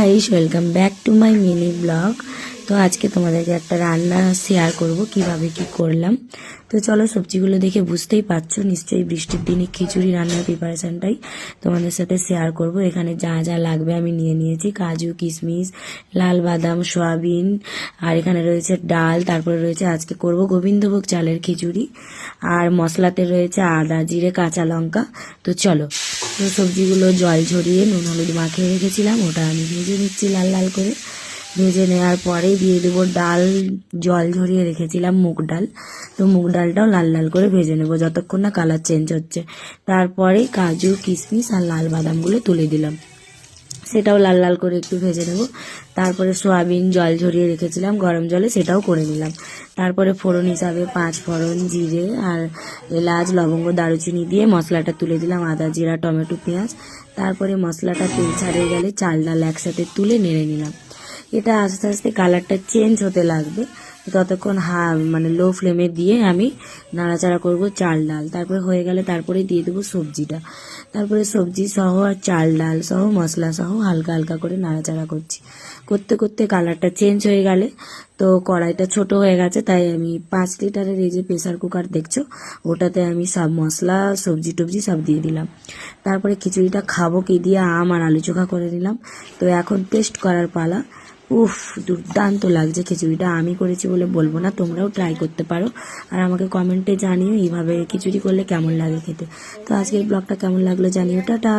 Guys, welcome back to my mini blog. তো আজকে তোমাদেরকে একটা রান্না শেয়ার করব, কিভাবে কি করলাম। তো চলো, সবজিগুলো দেখে বুঝতেই পারছো নিশ্চয়ই বৃষ্টির দিনে খিচুড়ি রান্নার প্রিপারেশনটাই তোমাদের সাথে শেয়ার করব। এখানে যা যা লাগবে আমি নিয়ে নিয়েছি: কাজু, কিশমিশ, লাল বাদাম, সয়াবিন, আর এখানে রয়েছে ডাল। তারপরে রয়েছে, আজকে করব গোবিন্দভোগ চালের খিচুড়ি। আর মশলাতে রয়েছে আদা, জিরে, কাঁচা লঙ্কা। তো চলো, তো সবজিগুলো জল ঝরিয়ে নুন হলুদ মাখিয়ে রেখেছিলাম, ওটা আমি ভেজে নিচ্ছি লাল লাল করে। ভেজে নেওয়ার পরে দিয়ে দেবো ডাল। জল ঝরিয়ে রেখেছিলাম মুগ ডাল, তো মুগ ডালটাও লাল লাল করে ভেজে নেবো যতক্ষণ না কালার চেঞ্জ হচ্ছে। তারপরে কাজু, কিশমিশ আর লাল বাদামগুলো তুলে দিলাম, সেটাও লাল লাল করে একটু ভেজে নেব। তারপরে সয়াবিন জল ঝরিয়ে রেখেছিলাম গরম জলে, সেটাও করে নিলাম। তারপরে ফোড়ন হিসাবে 5 ফোড়ন, জিরে আর এলাচ, লবঙ্গ, দারুচিনি দিয়ে মশলাটা তুলে দিলাম, আদা, জিরা, টমেটো, পেঁয়াজ। তারপরে মশলাটা তেল ছাড়িয়ে গেলে চাল ডাল একসাথে তুলে নেড়ে নিলাম। এটা আস্তে আস্তে কালারটা চেঞ্জ হতে লাগবে, ততক্ষণ মানে লো ফ্লেমে দিয়ে আমি নাড়াচাড়া করব চাল ডাল। তারপরে হয়ে গেলে তারপরে দিয়ে দেবো সবজিটা। তারপরে সবজি সহ আর চাল ডাল সহ মশলা সহ হালকা হালকা করে নাড়াচাড়া করছি। করতে করতে কালারটা চেঞ্জ হয়ে গেলে, তো কড়াইটা ছোট হয়ে গেছে, তাই আমি 5 লিটারের এই যে প্রেসার কুকার দেখছো, ওটাতে আমি সব মশলা সবজি টবজি সব দিয়ে দিলাম। তারপরে খিচুড়িটা খাবো কি দিয়ে আম আর আলু চোখা করে নিলাম। তো এখন টেস্ট করার পালা। উফ, দুর্দান্ত লাগছে খিচুড়িটা। আমি করেছি বলে বলবো না, তোমরাও ট্রাই করতে পারো আর আমাকে কমেন্টে জানিও এইভাবে খিচুড়ি করলে কেমন লাগে খেতে। তো আজকের ব্লগটা কেমন লাগলো জানিও। টাটা।